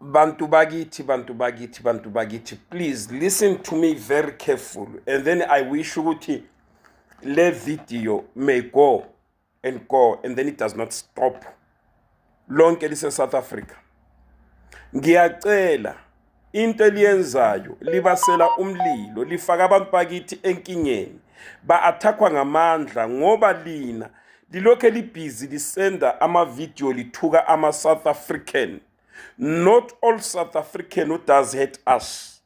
Bantu bagithi, bantu bagithi, bantu bagithi, please listen to me very careful, and then I wish ukuthi le video may go, and then it does not stop lonke lise South Africa. Ngiyacela into eliyenzayo libasela umlilo, lifaka abantu bakithi enkingeni, ba-attackwa ngamandla ngoba lina lilokhe libhizi lisenda ama-video lithuka ama-South African. Not all South African who does hate us.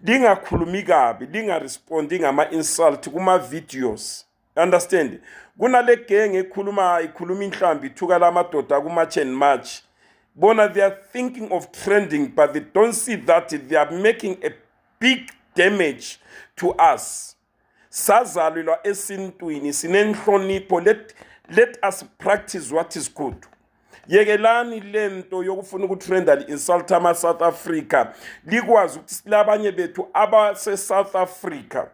Lingakhulumi kabi, lingarespondi ngama-insult kuma-videos. Understand? Kunale gang ikhuluma inhlambi ithuka lamadoda kuma-March and March. Bona, they are thinking of trending, but they don't see that they are making a big damage to us. Sazalelwa esintwini sinenhlonipho. Let us practice what is good. Yekelani lento yokufuna ukutrenda li-insult ama-South Africa. Likwazi ukuthi silabanye bethu abase-South Africa.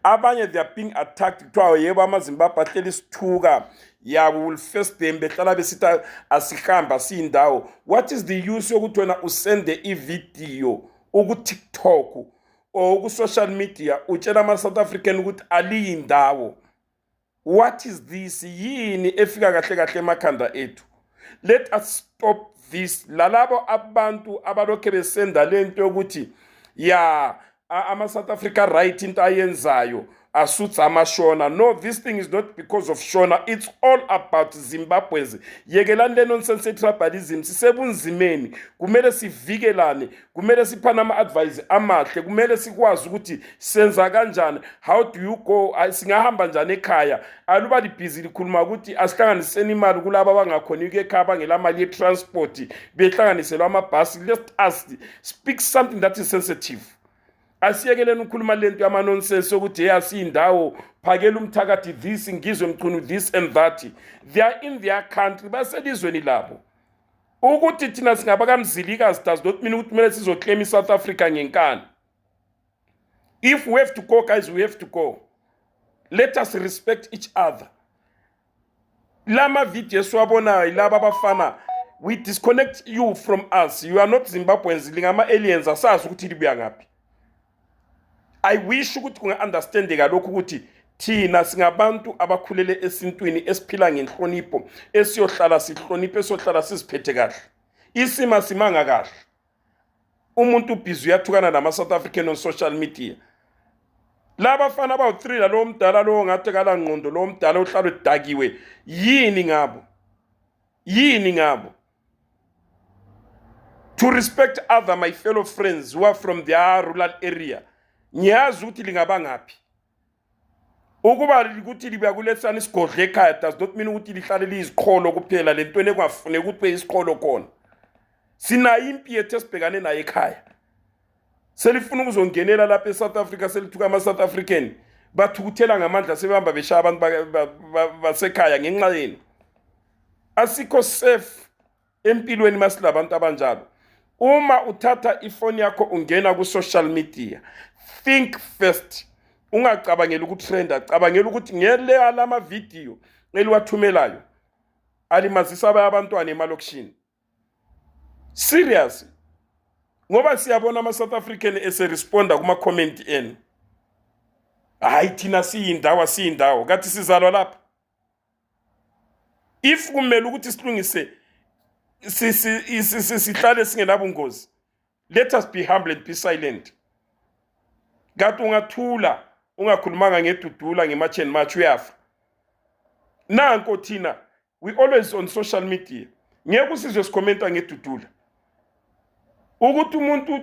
Abanye they are being attacked. Kuthiwa yebo amaZimbabwe ahleli isithuka. Yeah, we will face them. Behlala besita asihamba siyindawo. What is the use yokuthi wena usende i-video uku-TikTok or uku-social media utshela ama-South African ukuthi aliyindawo? What is this? Yini efika kahle kahle emakhanda ethu? Let us stop this. Lalabo abantu abalokhe besenda lento yokuthi ya ama-South Africa right into ayenzayo asuthi amashona. No, this thing is not because of Shona. It's all about Zimbabweans. Yekelani le nonsense tribalism. Sisebunzimeni. Kumele sivikelane. Kumele siphana ama-advice amahle. Kumele sikwazi ukuthi senza kanjani. How do you go? Singahamba njani ekhaya? Aluba libhizi likhuluma ukuthi asihlanganiseni imali kulabo abangakhona ekhaya abangela mali ye-transport behlanganiselwa amabhasi. Let us speak something that is sensitive. Asiyekeleni ukukhuluma lento yama nonsense ukuthi asiyindawo phakela umthakathi this ngizwe mchunu this and that. They are in their country baselizweni labo. Ukuthi thina singabakamzilikazi does not mean ukuthi kumele sizoclaim iSouth Africa ngenkani. If we have to go, guys, we have to go. Let us respect each other. Lama videos wabona ilaba bafana, we disconnect you from us. You are not Zimbabweans. Lingama aliens asazi ukuthi libuya ngaphi. I wish ukuthi kunga-understandeka lokhu ukuthi thina singabantu abakhulele esintwini esiphila ngenhlonipho, esiyohlala sihloniphe, esiyohlala siziphethe kahle. Isima simanga kahle. Umuntu ubhizi uyathukana nama-South African on social media. Laba bafana abawu-3 lo mdala lo ngathi kala ngqondo lo mdala uhlala udakiwe. Yini ngabo? Yini ngabo? To respect other my fellow friends who are from their rural area. Ngiyazi ukuthi lingaba ngaphi. Ukuba ukuthi libuya kulesana isigodle ekhaya does not mean ukuthi lihlale liyiziqholo kuphela lentweni ekungafune ukuthi isiqholo khona. Sinayo impi yethu esibhekane nayo ekhaya. Selifuna ukuzongenela lapha eSouth Africa selithuka ama-South African bathukuthela ngamandla sebehamba beshaya abantu basekhaya ngenxa yenu. Asikho safe empilweni masilabantu abanjalo. Uma uthatha ifoni yakho ungena ku social media, think first. Ungacabangela ukutrenda, cabangela ukuthi ngele alama video eliwathumelayo alimazisa abantwana emalokishini. Serious. Ngoba siyabona ama-South African eseresponda kuma comment enu. Hayi thina siyindawo kathi sizalwa lapha. If kumele ukuthi silungise sihlale singenabungozi, let us be humble and be silent. Gathi ungathula ungakhulumanga ngedudula ngeMarch and March uyafa. Nanko thina we always on social media. Ngeke usizwe sikomenta ngedudula. Ukuthi umuntu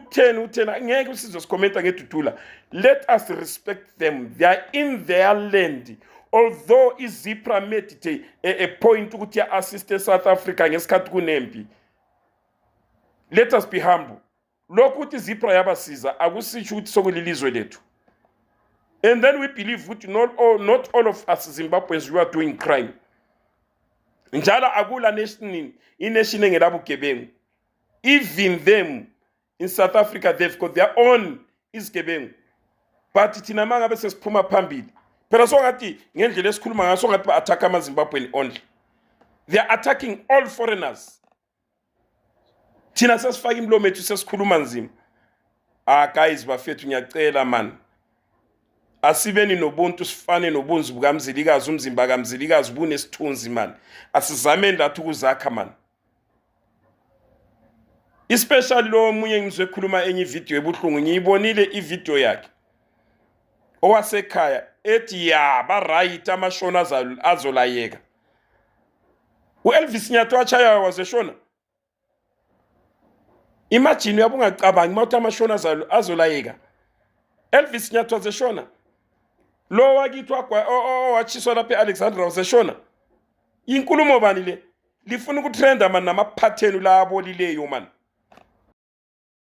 uthena ngeke usizwe sikomenta ngedudula. Let us respect them. They are in their land. Although iZipra made a point ukuthi ya assist South Africa ngesikhathi kunempi. Let us be humble. Lokhu ukuthi iZipra yabasiza akusisho ukuthi sokulilizwe lethu. And then we believe that not all of us Zimbabweans who are doing crime. Njalo akula nation engelabugebengu. Even them in South Africa, they've got their own isgebengu. But thina mangabe sesiphuma phambili. Phela songathi ngendlela esikhuluma ngaso ngathi ba-attack ama-Zimbabwean only. They are attacking all foreigners. thina sesifaka imlomo ethu sesikhuluma nzima. Guys bafethu ngiyacela man, asibeni nobuntu sifane nobunzi bukaMzilikazi. Umzimba kaMzilikazi bunesithunzi man, asizameni lathi ukuzakha man. Especially lo omunye ngizwe ekhuluma enye video ebuhlungu, ngiyibonile ivideo yakhe owasekhaya ethi ya ba right amashona azolayeka. uElvis Nyathi wachaya wazeshona. Imagine uyabungacabangi mawuthi amashona azolayeka. Elvis Nyathi wazeshona. Lo wakithi wachiswa lapha eAlexandra wazeshona. Inkulumo bani le? Lifuna ukutrenda man namaphatheni la abolileyo man.